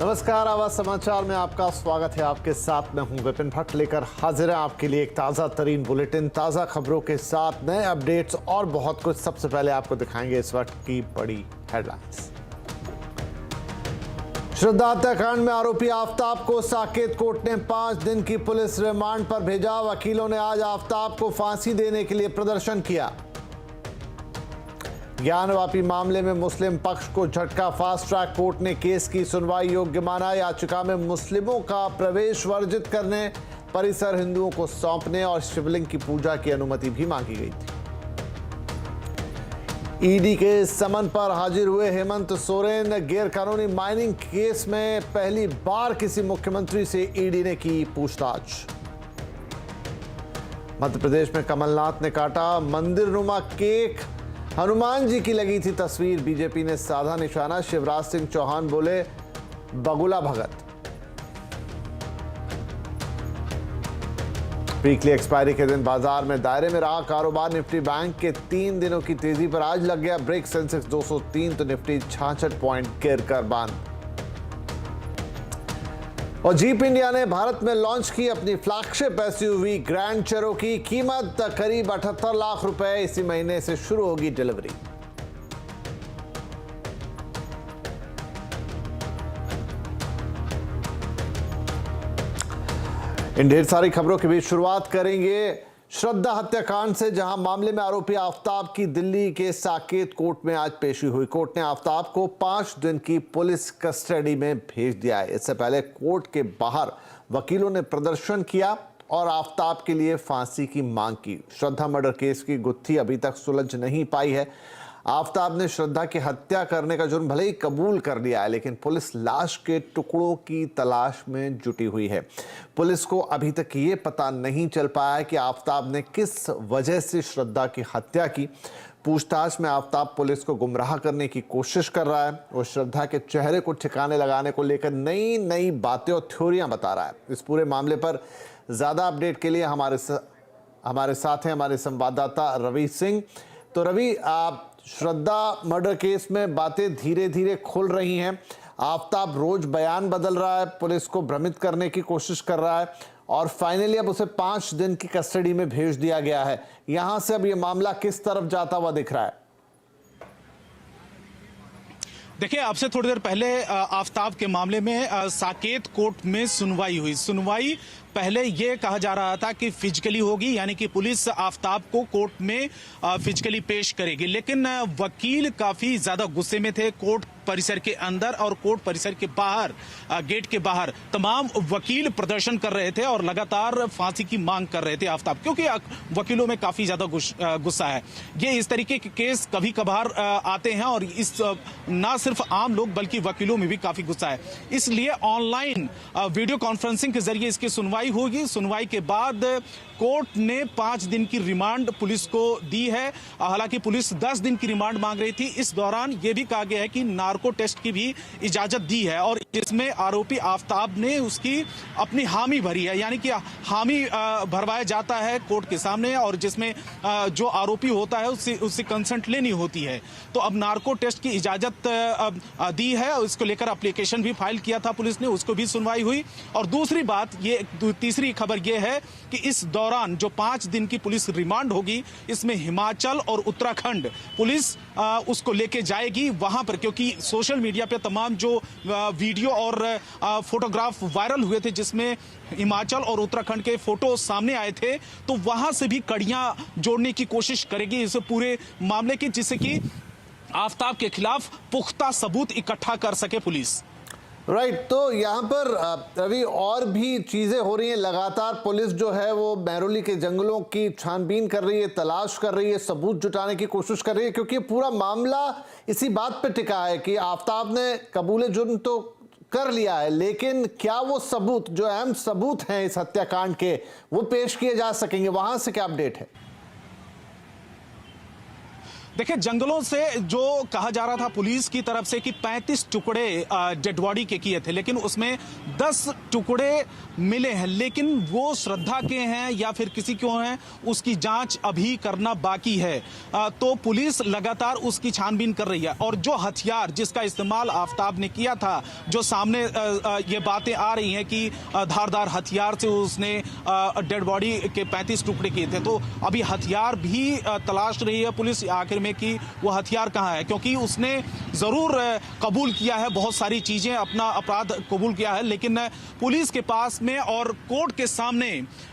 नमस्कार, आवाज समाचार में आपका स्वागत है। आपके साथ मैं हूं विपिन भट्ट, लेकर हाजिर है आपके लिए एक ताज़ा तरीन बुलेटिन, ताज़ा खबरों के साथ नए अपडेट्स और बहुत कुछ। सबसे पहले आपको दिखाएंगे इस वक्त की बड़ी हेडलाइंस। श्रद्धा हत्याकांड में आरोपी आफ्ताब को साकेत कोर्ट ने 5 दिन की पुलिस रिमांड पर भेजा। वकीलों ने आज आफ्ताब को फांसी देने के लिए प्रदर्शन किया। ज्ञानवापी मामले में मुस्लिम पक्ष को झटका, फास्ट ट्रैक कोर्ट ने केस की सुनवाई योग्य माना। याचिका में मुस्लिमों का प्रवेश वर्जित करने, परिसर हिंदुओं को सौंपने और शिवलिंग की पूजा की अनुमति भी मांगी गई थी। ईडी के समन पर हाजिर हुए हेमंत सोरेन। गैरकानूनी माइनिंग केस में पहली बार किसी मुख्यमंत्री से ईडी ने की पूछताछ। मध्य प्रदेश में कमलनाथ ने काटा मंदिरनुमा केक, हनुमान जी की लगी थी तस्वीर। बीजेपी ने साधा निशाना, शिवराज सिंह चौहान बोले बगुला भगत। वीकली एक्सपायरी के दिन बाजार में दायरे में रहा कारोबार। निफ्टी बैंक के 3 दिनों की तेजी पर आज लग गया ब्रेक। सेंसेक्स 203 तो निफ्टी 66 पॉइंट गिर कर बंद। और जीप इंडिया ने भारत में लॉन्च की अपनी फ्लैगशिप एसयूवी ग्रैंड चेरोकी। कीमत करीब 78 लाख रुपए। इसी महीने से शुरू होगी डिलीवरी। इन ढेर सारी खबरों के बीच शुरुआत करेंगे श्रद्धा हत्याकांड से, जहां मामले में आरोपी आफ्ताब की दिल्ली के साकेत कोर्ट में आज पेशी हुई। कोर्ट ने आफ्ताब को 5 दिन की पुलिस कस्टडी में भेज दिया है। इससे पहले कोर्ट के बाहर वकीलों ने प्रदर्शन किया और आफ्ताब के लिए फांसी की मांग की। श्रद्धा मर्डर केस की गुत्थी अभी तक सुलझ नहीं पाई है। आफ्ताब ने श्रद्धा की हत्या करने का जुर्म भले ही कबूल कर लिया है, लेकिन पुलिस लाश के टुकड़ों की तलाश में जुटी हुई है। पुलिस को अभी तक ये पता नहीं चल पाया है कि आफ्ताब ने किस वजह से श्रद्धा की हत्या की। पूछताछ में आफ्ताब पुलिस को गुमराह करने की कोशिश कर रहा है और श्रद्धा के चेहरे को ठिकाने लगाने को लेकर नई नई बातें और थ्योरियां बता रहा है। इस पूरे मामले पर ज्यादा अपडेट के लिए हमारे साथ हैं हमारे संवाददाता रवि सिंह। तो रवि, श्रद्धा मर्डर केस में बातें धीरे धीरे खुल रही हैं। आफ्ताब रोज बयान बदल रहा है, पुलिस को भ्रमित करने की कोशिश कर रहा है और फाइनली अब उसे 5 दिन की कस्टडी में भेज दिया गया है। यहां से अब ये मामला किस तरफ जाता हुआ दिख रहा है? देखिए, आपसे थोड़ी देर पहले आफ्ताब के मामले में साकेत कोर्ट में सुनवाई हुई। सुनवाई पहले ये कहा जा रहा था कि फिजिकली होगी, यानी कि पुलिस आफ्ताब को कोर्ट में फिजिकली पेश करेगी, लेकिन वकील काफी ज्यादा गुस्से में थे। कोर्ट परिसर के अंदर और कोर्ट परिसर के बाहर, गेट के बाहर तमाम वकील प्रदर्शन कर रहे थे और लगातार फांसी की मांग कर रहे थे आफ्ताब, क्योंकि वकीलों में काफी ज्यादा गुस्सा है। ये इस तरीके के केस कभी कभार आते हैं और इस ना सिर्फ आम लोग बल्कि वकीलों में भी काफी गुस्सा है। इसलिए ऑनलाइन वीडियो कॉन्फ्रेंसिंग के जरिए इसकी सुनवाई होगी। सुनवाई के बाद कोर्ट ने 5 दिन की रिमांड पुलिस को दी है। हालांकि पुलिस 10 दिन की रिमांड मांग रही थी। इस दौरान यह भी कहा गया है कि नार्को टेस्ट की भी इजाजत दी है और इसमें आरोपी आफ्ताब ने उसकी अपनी हामी भरी है, यानी कि हामी भरवाया जाता है कोर्ट के सामने और जिसमें जो आरोपी होता है उससे कंसेंट लेनी होती है। तो अब नार्को टेस्ट की इजाजत दी है और इसको लेकर एप्लीकेशन भी फाइल किया था पुलिस ने, उसको भी सुनवाई हुई। और दूसरी बात, ये तीसरी खबर ये है कि इस दौरान जो 5 दिन की पुलिस रिमांड होगी, इसमें हिमाचल और उत्तराखंड पुलिस उसको लेके जाएगी वहां पर, क्योंकि सोशल मीडिया पे तमाम जो वीडियो और फोटोग्राफ वायरल हुए थे जिसमें हिमाचल और उत्तराखंड के फोटो सामने आए थे, तो वहां से भी कड़ियां जोड़ने की कोशिश करेगी इस पूरे मामले की, जिससे कि आफ्ताब के खिलाफ पुख्ता सबूत इकट्ठा कर सके पुलिस। राइट, तो यहाँ पर रवि और भी चीजें हो रही हैं। लगातार पुलिस जो है वो महरौली के जंगलों की छानबीन कर रही है, तलाश कर रही है, सबूत जुटाने की कोशिश कर रही है, क्योंकि पूरा मामला इसी बात पे टिका है कि आफ्ताब ने कबूले जुर्म तो कर लिया है, लेकिन क्या वो सबूत, जो अहम सबूत हैं इस हत्याकांड के, वो पेश किए जा सकेंगे? वहां से क्या अपडेट है? देखिए, जंगलों से जो कहा जा रहा था पुलिस की तरफ से कि 35 टुकड़े डेड बॉडी के किए थे, लेकिन उसमें 10 टुकड़े मिले हैं, लेकिन वो श्रद्धा के हैं या फिर किसी के हैं, उसकी जांच अभी करना बाकी है। तो पुलिस लगातार उसकी छानबीन कर रही है। और जो हथियार जिसका इस्तेमाल आफताब ने किया था, जो सामने ये बातें आ रही हैं कि धारदार हथियार से उसने डेड बॉडी के 35 टुकड़े किए थे, तो अभी हथियार भी तलाश रही है पुलिस आखिर में कि वो हथियार कहां है, क्योंकि उसने जरूर कबूल किया है बहुत सारी चीजें, अपना अपराध कबूल किया है, लेकिन पुलिस के पास में और कोर्ट के सामने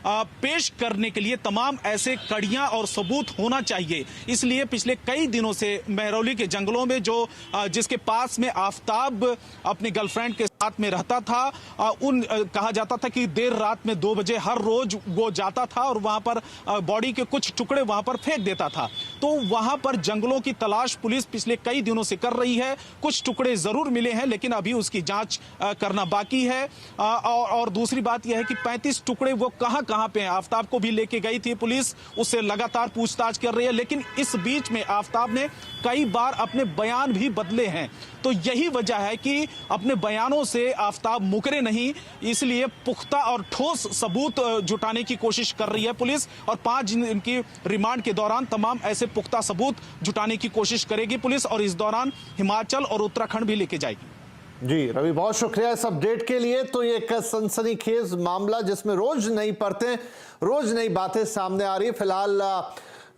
पेश करने के लिए तमाम ऐसे कड़ियां और सबूत होना चाहिए। इसलिए पिछले कई दिनों से महरौली के जंगलों में जो जिसके पास में आफताब अपनी गर्लफ्रेंड के साथ में रहता था, कहा जाता था कि देर रात में 2 बजे हर रोज वो जाता था और वहां पर बॉडी के कुछ टुकड़े वहां पर फेंक देता था। तो वहां पर जंगलों की तलाश पुलिस पिछले कई दिनों से कर रही है। कुछ टुकड़े जरूर मिले हैं, लेकिन अभी उसकी जांच करना बाकी है। और दूसरी बात यह है कि 35 टुकड़े वो कहां पे हैं। आफताब को भी लेके गई थी पुलिस, उससे लगातार पूछताछ कर रही है, लेकिन इस बीच में आफताब ने कई बार अपने बयान भी बदले हैं। तो यही वजह है कि अपने बयानों से आफताब मुकरे नहीं, इसलिए पुख्ता और ठोस सबूत जुटाने की कोशिश कर रही है पुलिस, और 5 दिन की रिमांड के दौरान तमाम ऐसे पुख्ता सबूत जुटाने की कोशिश करेगी पुलिस, और इस दौरान हिमाचल और उत्तराखंड भी लेके जाएगी। जी रवि, बहुत शुक्रिया इस अपडेट के लिए। तो ये एक सनसनीखेज मामला जिसमें रोज नई परतें, रोज नई बातें सामने आ रही है। फिलहाल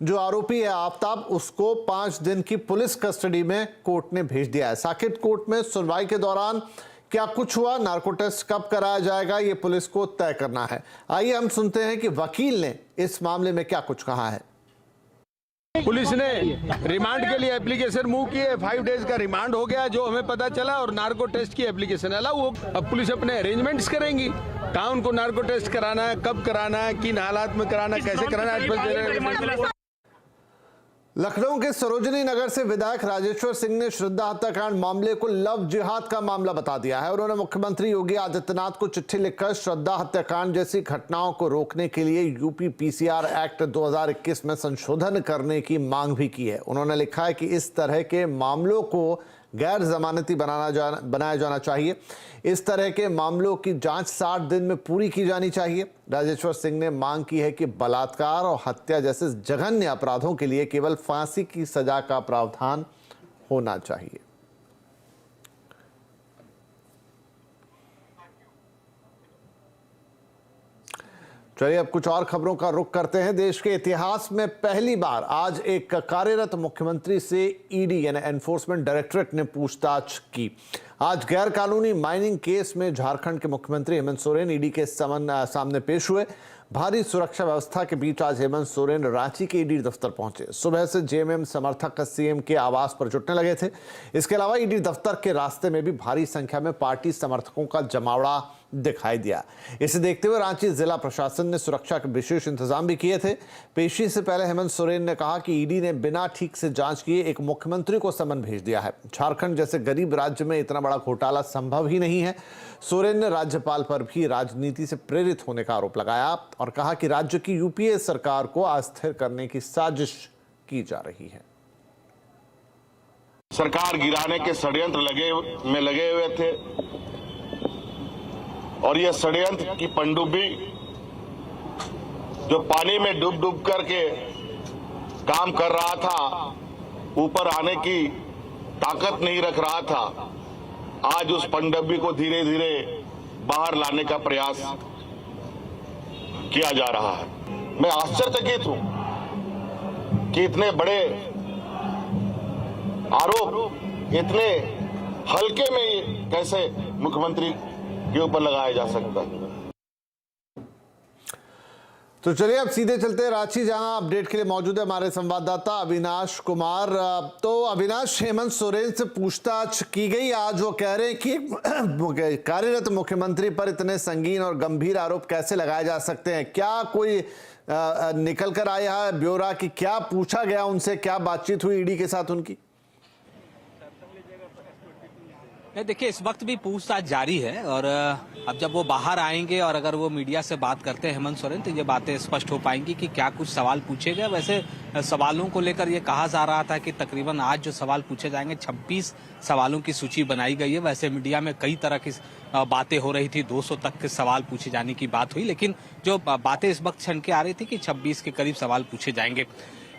जो आरोपी है आफताब, उसको 5 दिन की पुलिस कस्टडी में कोर्ट ने भेज दिया है। साकेत कोर्ट में सुनवाई के दौरान क्या कुछ हुआ, नार्को टेस्ट कब कराया जाएगा, ये पुलिस को तय करना है। आइए हम सुनते हैं कि वकील ने इस मामले में क्या कुछ कहा है। पुलिस ने रिमांड के लिए एप्लीकेशन मूव की है। 5 डेज का रिमांड हो गया जो हमें पता चला, और नार्को टेस्ट की एप्लीकेशन अलाउ हो। अब पुलिस अपने अरेंजमेंट्स करेंगी, कहाँ उनको नार्को टेस्ट कराना है, कब कराना है, किन हालात में कराना है, कैसे कराना है। लखनऊ के सरोजनी नगर से विधायक राजेश्वर सिंह ने श्रद्धा हत्याकांड मामले को लव जिहाद का मामला बता दिया है। उन्होंने मुख्यमंत्री योगी आदित्यनाथ को चिट्ठी लिखकर श्रद्धा हत्याकांड जैसी घटनाओं को रोकने के लिए यूपी पीसीआर एक्ट 2021 में संशोधन करने की मांग भी की है। उन्होंने लिखा है कि इस तरह के मामलों को गैर जमानती बनाया जाना चाहिए। इस तरह के मामलों की जांच 60 दिन में पूरी की जानी चाहिए। राजेश्वर सिंह ने मांग की है कि बलात्कार और हत्या जैसे जघन्य अपराधों के लिए केवल फांसी की सजा का प्रावधान होना चाहिए। चलिए अब कुछ और खबरों का रुख करते हैं। देश के इतिहास में पहली बार आज एक कार्यरत मुख्यमंत्री से ईडी यानी एनफोर्समेंट डायरेक्टरेट ने पूछताछ की। आज गैर कानूनी माइनिंग केस में झारखंड के मुख्यमंत्री हेमंत सोरेन ईडी के सामने पेश हुए। भारी सुरक्षा व्यवस्था के बीच आज हेमंत सोरेन रांची के ईडी दफ्तर पहुंचे। सुबह से जेएमएम समर्थक सीएम के आवास पर जुटने लगे थे। इसके अलावा ईडी दफ्तर के रास्ते में भी भारी संख्या में पार्टी समर्थकों का जमावड़ा दिखाई दिया। इसे देखते हुए रांची जिला प्रशासन ने सुरक्षा के विशेष इंतजाम भी किए थे। पेशी से पहले हेमंत सोरेन ने कहा कि ईडी ने बिना ठीक से जांच किए एक मुख्यमंत्री को समन भेज दिया है। झारखंड जैसे गरीब राज्य में इतना बड़ा घोटाला संभव ही नहीं है। सोरेन ने राज्यपाल पर भी राजनीति से प्रेरित होने का आरोप लगाया और कहा कि राज्य की यूपीए सरकार को अस्थिर करने की साजिश की जा रही है। सरकार गिराने के षड्यंत्र लगे हुए थे, और यह षड्यंत्र की पनडुब्बी जो पानी में डूब करके काम कर रहा था, ऊपर आने की ताकत नहीं रख रहा था, आज उस पनडुब्बी को धीरे धीरे बाहर लाने का प्रयास किया जा रहा है। मैं आश्चर्यचकित हूं कि इतने बड़े आरोप इतने हल्के में कैसे मुख्यमंत्री के ऊपर लगाया जा सकता है। तो चलिए अब सीधे चलते हैं रांची, जहां अपडेट के लिए मौजूद है हमारे संवाददाता अविनाश कुमार। तो अविनाश, हेमंत सोरेन से पूछताछ की गई। आज वो कह रहे हैं कि कार्यरत मुख्यमंत्री पर इतने संगीन और गंभीर आरोप कैसे लगाए जा सकते हैं। क्या कोई निकल कर आया है ब्यौरा कि क्या पूछा गया उनसे, क्या बातचीत हुई ईडी के साथ उनकी? नहीं, देखिए इस वक्त भी पूछताछ जारी है और अब जब वो बाहर आएंगे और अगर वो मीडिया से बात करते हैं हेमंत सोरेन, तो ये बातें स्पष्ट हो पाएंगी कि क्या कुछ सवाल पूछे गए। वैसे सवालों को लेकर ये कहा जा रहा था कि तकरीबन आज जो सवाल पूछे जाएंगे 26 सवालों की सूची बनाई गई है। वैसे मीडिया में कई तरह की बातें हो रही थी, 200 तक के सवाल पूछे जाने की बात हुई, लेकिन जो बातें इस वक्त छन के आ रही थी कि 26 के करीब सवाल पूछे जाएंगे।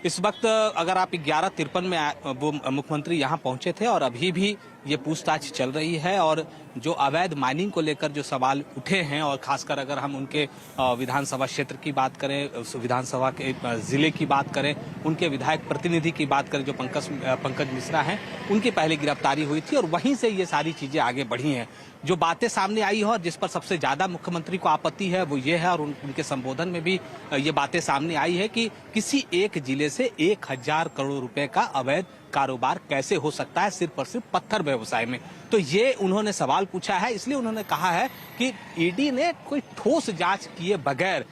इस वक्त अगर आप 11:53 में वो मुख्यमंत्री यहाँ पहुंचे थे और अभी भी ये पूछताछ चल रही है और जो अवैध माइनिंग को लेकर जो सवाल उठे हैं और खासकर अगर हम उनके विधानसभा क्षेत्र की बात करें, उस विधानसभा के जिले की बात करें, उनके विधायक प्रतिनिधि की बात करें जो पंकज मिश्रा हैं, उनकी पहले गिरफ्तारी हुई थी और वहीं से ये सारी चीजें आगे बढ़ी हैं। जो बातें सामने आई है और जिस पर सबसे ज्यादा मुख्यमंत्री को आपत्ति है वो ये है और उनके संबोधन में भी ये बातें सामने आई है कि किसी एक जिले से 1000 करोड़ रुपए का अवैध कारोबार कैसे हो सकता है सिर्फ और सिर्फ पत्थर व्यवसाय में। तो ये उन्होंने सवाल पूछा है, इसलिए उन्होंने कहा है कि ईडी ने कोई ठोस जांच किए बगैर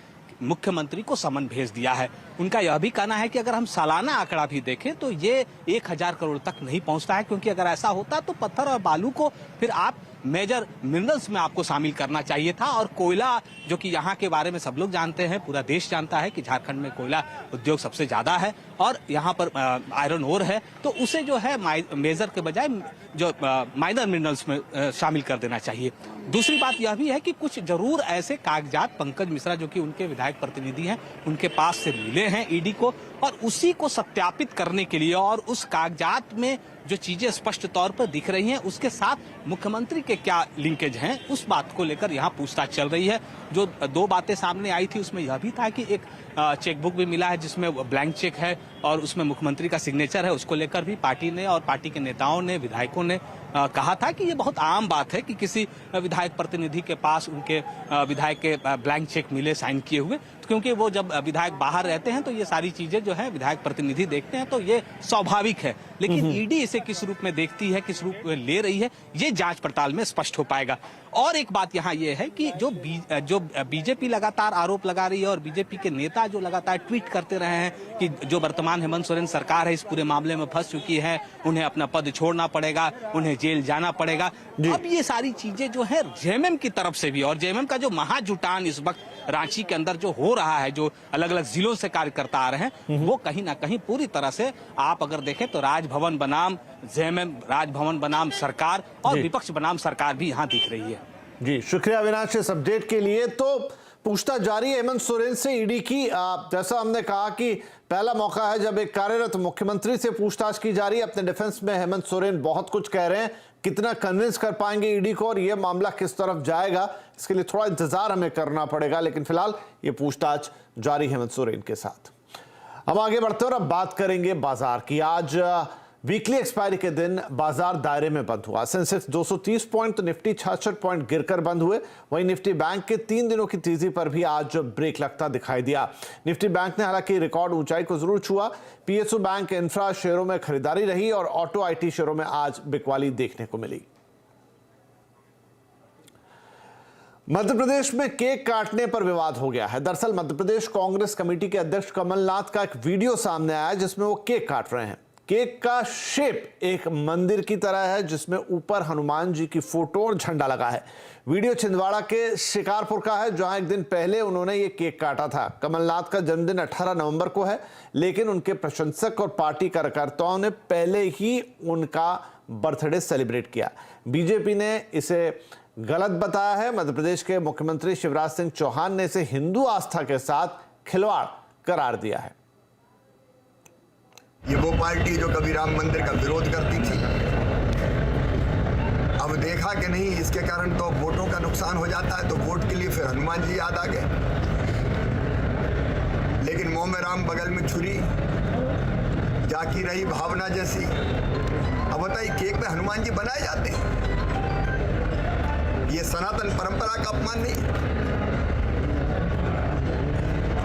मुख्यमंत्री को समन भेज दिया है। उनका यह भी कहना है कि अगर हम सालाना आंकड़ा भी देखें तो ये 1000 करोड़ तक नहीं पहुंचता है, क्योंकि अगर ऐसा होता तो पत्थर और बालू को फिर आप मेजर मिनरल्स में आपको शामिल करना चाहिए था। और कोयला, जो कि यहाँ के बारे में सब लोग जानते हैं, पूरा देश जानता है कि झारखंड में कोयला उद्योग सबसे ज्यादा है और यहाँ पर आयरन ओर है, तो उसे जो है मेजर के बजाय जो माइनर मिनरल्स में शामिल कर देना चाहिए। दूसरी बात यह भी है कि कुछ जरूर ऐसे कागजात पंकज मिश्रा, जो कि उनके विधायक प्रतिनिधि हैं, उनके पास से मिले हैं ईडी को, और उसी को सत्यापित करने के लिए और उस कागजात में जो चीजें स्पष्ट तौर पर दिख रही हैं उसके साथ मुख्यमंत्री के क्या लिंकेज हैं, उस बात को लेकर यहाँ पूछताछ चल रही है। जो 2 बातें सामने आई थी उसमें यह भी था कि एक चेकबुक भी मिला है जिसमें ब्लैंक चेक है और उसमें मुख्यमंत्री का सिग्नेचर है। उसको लेकर भी पार्टी ने और पार्टी के नेताओं ने, विधायकों ने कहा था कि ये बहुत आम बात है कि किसी विधायक प्रतिनिधि के पास उनके विधायक के ब्लैंक चेक मिले साइन किए हुए, क्योंकि वो जब विधायक बाहर रहते हैं तो ये सारी चीजें जो है विधायक प्रतिनिधि देखते हैं, तो ये स्वाभाविक है। लेकिन ईडी इसे किस रूप में देखती है, किस रूप में ले रही है, ये जांच पड़ताल में स्पष्ट हो पाएगा। और एक बात यहाँ ये है कि जो बीजेपी लगातार आरोप लगा रही है और बीजेपी के नेता जो लगातार ट्वीट करते रहे हैं कि जो वर्तमान हेमंत सोरेन सरकार है इस पूरे मामले में फंस चुकी है, उन्हें अपना पद छोड़ना पड़ेगा, उन्हें जेल जाना पड़ेगा। अब ये सारी चीजें जो है जेएमएम की तरफ से भी, और जेएमएम का जो महाजुटान इस वक्त रांची के अंदर जो हो रहा है, जो अलग अलग जिलों से कार्यकर्ता आ रहे हैं, वो कहीं ना कहीं पूरी तरह से आप अगर देखें तो राजभवन बनाम जेएमएम, राजभवन बनाम सरकार और विपक्ष बनाम सरकार भी यहाँ दिख रही है। जी शुक्रिया अविनाश इस अपडेट के लिए। तो पूछताछ जारी है हेमंत सोरेन से ईडी की। जैसा हमने कहा कि पहला मौका है जब एक कार्यरत मुख्यमंत्री से पूछताछ की जा रही है। अपने डिफेंस में हेमंत सोरेन बहुत कुछ कह रहे हैं, कितना कन्विंस कर पाएंगे ईडी को और यह मामला किस तरफ जाएगा, इसके लिए थोड़ा इंतजार हमें करना पड़ेगा। लेकिन फिलहाल ये पूछताछ जारी हेमंत सोरेन के साथ। हम आगे बढ़ते और अब बात करेंगे बाजार की। आज वीकली एक्सपायरी के दिन बाजार दायरे में बंद हुआ। सेंसेक्स 230 पॉइंट तो निफ्टी 66 पॉइंट गिरकर बंद हुए। वहीं निफ्टी बैंक के 3 दिनों की तेजी पर भी आज ब्रेक लगता दिखाई दिया। निफ्टी बैंक ने हालांकि रिकॉर्ड ऊंचाई को जरूर छुआ। पीएसयू बैंक इंफ्रा शेयरों में खरीदारी रही और ऑटो आईटी शेयरों में आज बिकवाली देखने को मिली। मध्य प्रदेश में केक काटने पर विवाद हो गया है। दरअसल मध्य प्रदेश कांग्रेस कमेटी के अध्यक्ष कमलनाथ का एक वीडियो सामने आया जिसमें वो केक काट रहे हैं। केक का शेप एक मंदिर की तरह है जिसमें ऊपर हनुमान जी की फोटो और झंडा लगा है। वीडियो छिंदवाड़ा के शिकारपुर का है जहां एक दिन पहले उन्होंने ये केक काटा था। कमलनाथ का जन्मदिन 18 नवंबर को है, लेकिन उनके प्रशंसक और पार्टी कार्यकर्ताओं ने पहले ही उनका बर्थडे सेलिब्रेट किया। बीजेपी ने इसे गलत बताया है। मध्य प्रदेश के मुख्यमंत्री शिवराज सिंह चौहान ने इसे हिंदू आस्था के साथ खिलवाड़ करार दिया है। ये वो पार्टी जो कभी राम मंदिर का विरोध करती थी, अब देखा कि नहीं इसके कारण तो वोटों का नुकसान हो जाता है, तो वोट के लिए फिर हनुमान जी याद आ गए। लेकिन मुंह में राम बगल में छुरी, जाकी रही भावना जैसी। अब बताइए केक में हनुमान जी बनाए जाते हैं, ये सनातन परंपरा का अपमान नहीं।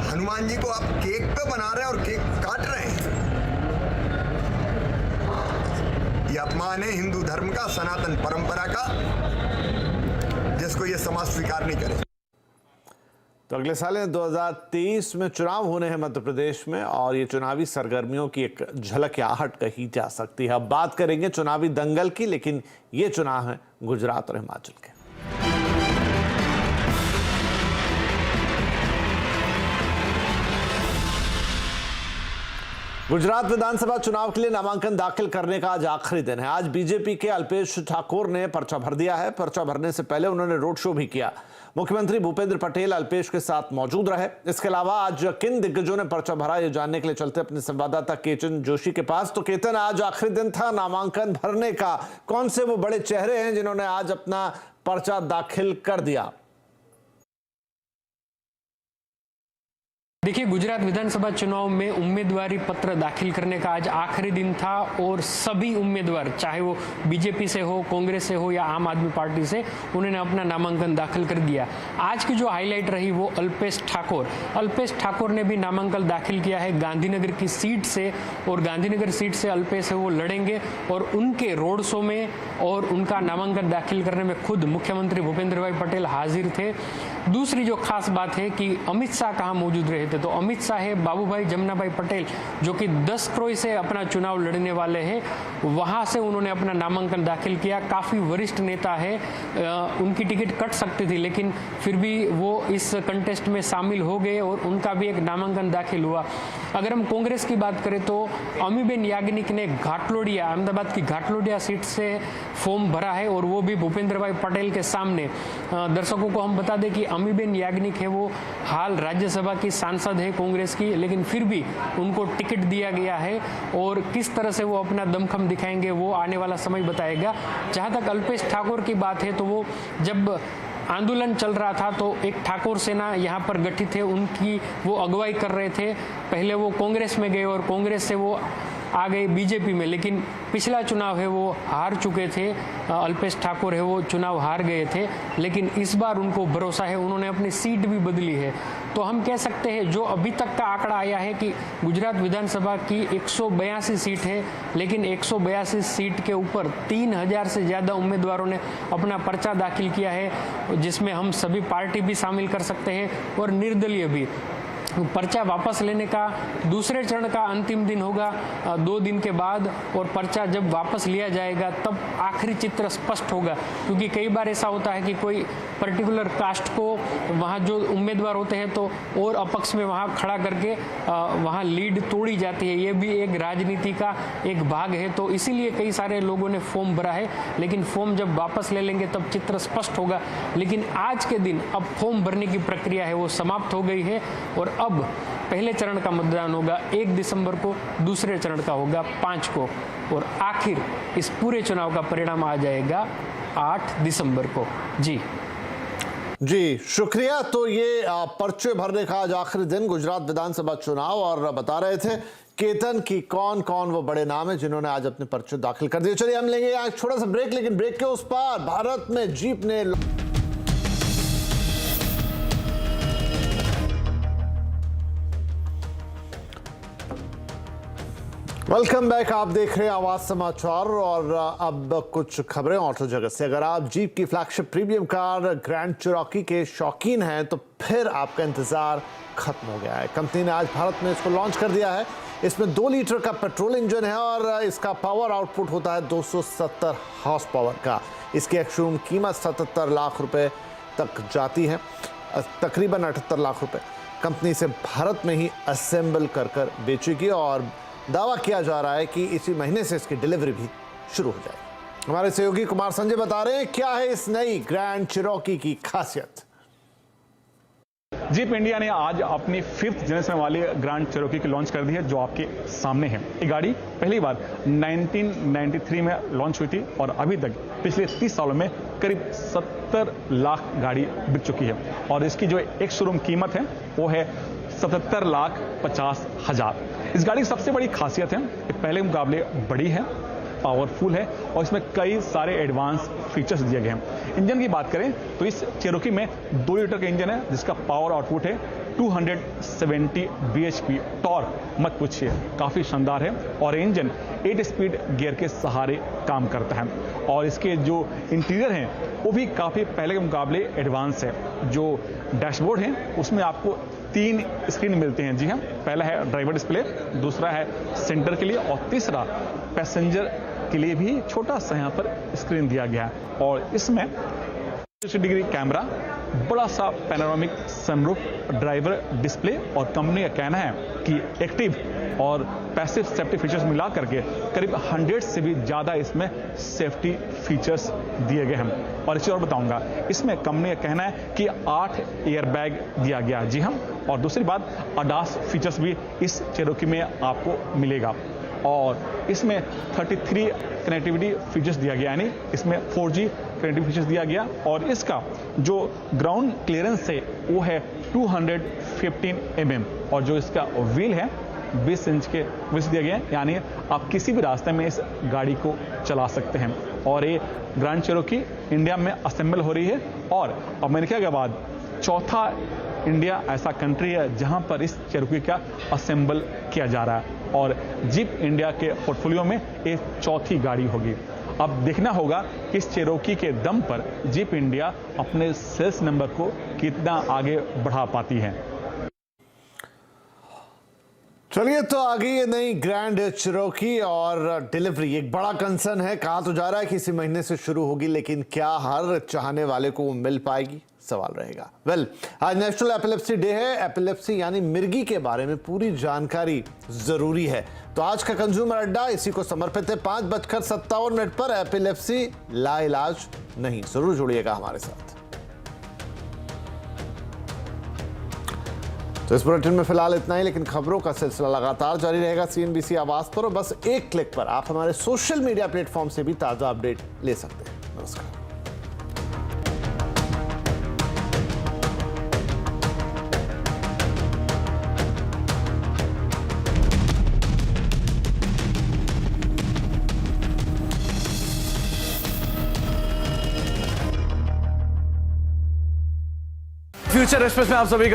हनुमान जी को आप केक पे बना रहे हैं और केक काट रहे हैं, ये अपमान है हिंदू धर्म का, सनातन परंपरा का, जिसको ये समाज स्वीकार नहीं करे। तो अगले साल 2023 में चुनाव होने हैं मध्य प्रदेश में और ये चुनावी सरगर्मियों की एक झलक या आहट कही जा सकती है। अब बात करेंगे चुनावी दंगल की, लेकिन ये चुनाव है गुजरात और हिमाचल के। गुजरात विधानसभा चुनाव के लिए नामांकन दाखिल करने का आज आखिरी दिन है। आज बीजेपी के अल्पेश ठाकोर ने पर्चा भर दिया है। पर्चा भरने से पहले उन्होंने रोड शो भी किया। मुख्यमंत्री भूपेंद्र पटेल अल्पेश के साथ मौजूद रहे। इसके अलावा आज किन दिग्गजों ने पर्चा भरा, ये जानने के लिए चलते अपने संवाददाता केतन जोशी के पास। तो केतन, आज आखिरी दिन था नामांकन भरने का, कौन से वो बड़े चेहरे हैं जिन्होंने आज अपना पर्चा दाखिल कर दिया? देखिए, गुजरात विधानसभा चुनाव में उम्मीदवारी पत्र दाखिल करने का आज आखिरी दिन था और सभी उम्मीदवार, चाहे वो बीजेपी से हो, कांग्रेस से हो या आम आदमी पार्टी से, उन्होंने अपना नामांकन दाखिल कर दिया। आज की जो हाईलाइट रही वो अल्पेश ठाकोर ने भी नामांकन दाखिल किया है गांधीनगर की सीट से, और गांधीनगर सीट से अल्पेश है वो लड़ेंगे और उनके रोड शो में और उनका नामांकन दाखिल करने में खुद मुख्यमंत्री भूपेंद्र भाई पटेल हाजिर थे। दूसरी जो खास बात है कि अमित शाह कहाँ मौजूद रहे थे, तो अमित शाह है बाबूभाई जमुनाभाई पटेल, जो कि 10 क्रोई से अपना चुनाव लड़ने वाले हैं, वहां से उन्होंने अपना नामांकन दाखिल किया। काफी वरिष्ठ नेता है, उनकी टिकट कट सकती थी, लेकिन फिर भी वो इस कंटेस्ट में शामिल हो गए और उनका भी एक नामांकन दाखिल हुआ। अगर हम कांग्रेस की बात करें तो अमीबेन याज्ञनिक ने घाटलोडिया, अहमदाबाद की घाटलोडिया सीट से फॉर्म भरा है और वो भी भूपेंद्र भाई पटेल के सामने। दर्शकों को हम बता दें कि अमीबेन याज्ञनिक है वो हाल राज्यसभा की सांसद है कांग्रेस की, लेकिन फिर भी उनको टिकट दिया गया है और किस तरह से वो अपना दमखम दिखाएंगे वो आने वाला समय बताएगा। जहां तक अल्पेश ठाकोर की बात है तो वो जब आंदोलन चल रहा था तो एक ठाकुर सेना यहाँ पर गठित है, उनकी वो अगुवाई कर रहे थे। पहले वो कांग्रेस में गए और कांग्रेस से वो आ गए बीजेपी में, लेकिन पिछला चुनाव है वो हार चुके थे। अल्पेश ठाकोर है वो चुनाव हार गए थे, लेकिन इस बार उनको भरोसा है, उन्होंने अपनी सीट भी बदली है। तो हम कह सकते हैं जो अभी तक का आंकड़ा आया है कि गुजरात विधानसभा की 182 सीट है, लेकिन 182 सीट के ऊपर 3000 से ज़्यादा उम्मीदवारों ने अपना पर्चा दाखिल किया है, जिसमें हम सभी पार्टी भी शामिल कर सकते हैं और निर्दलीय भी। पर्चा वापस लेने का दूसरे चरण का अंतिम दिन होगा 2 दिन के बाद, और पर्चा जब वापस लिया जाएगा तब आखिरी चित्र स्पष्ट होगा। क्योंकि कई बार ऐसा होता है कि कोई पर्टिकुलर कास्ट को वहाँ जो उम्मीदवार होते हैं तो और अपक्ष में वहाँ खड़ा करके वहाँ लीड तोड़ी जाती है। ये भी एक राजनीति का एक भाग है, तो इसीलिए कई सारे लोगों ने फॉर्म भरा है, लेकिन फॉर्म जब वापस ले लेंगे तब चित्र स्पष्ट होगा। लेकिन आज के दिन अब फॉर्म भरने की प्रक्रिया है वो समाप्त हो गई है और अब पहले चरण का मतदान होगा 1 दिसंबर को, दूसरे चरण का होगा 5 को, और आखिर इस पूरे चुनाव का परिणाम आ जाएगा 8 दिसंबर को। जी शुक्रिया। तो ये पर्चे भरने का आज आखिरी दिन गुजरात विधानसभा चुनाव, और बता रहे थे केतन की कौन कौन वो बड़े नाम है जिन्होंने आज अपने पर्चे दाखिल कर दिए। चलिए हम लेंगे आज छोटा सा ब्रेक, लेकिन ब्रेक के उस पार भारत में जीप ने वेलकम बैक। आप देख रहे हैं आवाज समाचार, और अब कुछ खबरें ऑटो जगत से। अगर आप जीप की flagship premium car grand Cherokee के शौकीन हैं तो फिर आपका इंतजार खत्म हो गया है। कंपनी ने आज भारत में इसको लॉन्च कर दिया है। इसमें 2 लीटर का पेट्रोल इंजन है और इसका पावर आउटपुट होता है 270 हॉर्स पावर का। इसकी एक्स-शोरूम कीमत 77 लाख रुपए तक जाती है, तकरीबन 78 लाख रुपए। कंपनी इसे भारत में ही असेंबल कर बेचेगी और दावा किया जा रहा है कि इसी महीने से इसकी डिलीवरी भी शुरू हो जाएगी। हमारे सहयोगी कुमार संजय बता रहे हैं क्या है इस नई ग्रैंड चिरोकी की खासियत। जीप इंडिया ने आज अपनी 5th जनरेशन वाली ग्रैंड चिरोकी की लॉन्च कर दी है, जो आपके सामने है। ये गाड़ी पहली बार 1993 में लॉन्च हुई थी और अभी तक पिछले 30 सालों में करीब 70 लाख गाड़ी बिक चुकी है, और इसकी जो एक शोरूम कीमत है वो है 77,50,000। इस गाड़ी की सबसे बड़ी खासियत है कि पहले मुकाबले बड़ी है, पावरफुल है और इसमें कई सारे एडवांस फीचर्स दिए गए हैं। इंजन की बात करें तो इस चिरोकी में 2 लीटर का इंजन है जिसका पावर आउटपुट है 270 bhp टॉर्क मत पूछिए, काफी शानदार है। और इंजन 8 स्पीड गियर के सहारे काम करता है। और इसके जो इंटीरियर हैं वो भी काफी पहले के मुकाबले एडवांस है। जो डैशबोर्ड है उसमें आपको 3 स्क्रीन मिलते हैं। जी हाँ, पहला है ड्राइवर डिस्प्ले, दूसरा है सेंटर के लिए और तीसरा पैसेंजर के लिए भी छोटा सा यहाँ पर स्क्रीन दिया गया है। और इसमें 360 डिग्री कैमरा, बड़ा सा पैनोरामिक सनरूफ, ड्राइवर डिस्प्ले और कंपनी का कहना है कि एक्टिव और पैसिव सेफ्टी फीचर्स मिला करके करीब 100 से भी ज़्यादा इसमें सेफ्टी फीचर्स दिए गए हैं। और इसी और बताऊंगा, इसमें कंपनी का कहना है कि 8 एयरबैग दिया गया। जी हाँ, और दूसरी बात, ADAS फीचर्स भी इस चेरोकी में आपको मिलेगा। और इसमें 33 कनेक्टिविटी फीचर्स दिया गया, यानी इसमें 4G कनेक्टिविटी फीचर्स दिया गया। और इसका जो ग्राउंड क्लियरेंस है वो है 215 mm और जो इसका व्हील है 20 इंच के व्हील्स दिए गए, यानी आप किसी भी रास्ते में इस गाड़ी को चला सकते हैं। और ये ग्रैंड चेरोकी इंडिया में असेंबल हो रही है और अमेरिका के बाद चौथा इंडिया ऐसा कंट्री है जहां पर इस चेरोकी का असेंबल किया जा रहा है। और जीप इंडिया के पोर्टफोलियो में ये चौथी गाड़ी होगी। अब देखना होगा कि इस चेरोकी के दम पर जीप इंडिया अपने सेल्स नंबर को कितना आगे बढ़ा पाती है। चलिए, तो आगे ये नई ग्रैंड चिरोकी और डिलीवरी एक बड़ा कंसर्न है। कहा तो जा रहा है कि इसी महीने से शुरू होगी, लेकिन क्या हर चाहने वाले को मिल पाएगी, सवाल रहेगा। आज नेशनल एपिलेप्सी डे है। एपिलेप्सी यानी मिर्गी के बारे में पूरी जानकारी जरूरी है, तो आज का कंज्यूमर अड्डा इसी को समर्पित है। 5:57 पर एपिलेप्सी लाइलाज नहीं। जरूर जुड़िएगा हमारे साथ। तो इस बुलेटिन में फिलहाल इतना ही, लेकिन खबरों का सिलसिला लगातार जारी रहेगा CNBC आवाज पर। और बस एक क्लिक पर आप हमारे सोशल मीडिया प्लेटफॉर्म से भी ताजा अपडेट ले सकते हैं। नमस्कार। फ्यूचर एक्सप्रेस में आप सभी का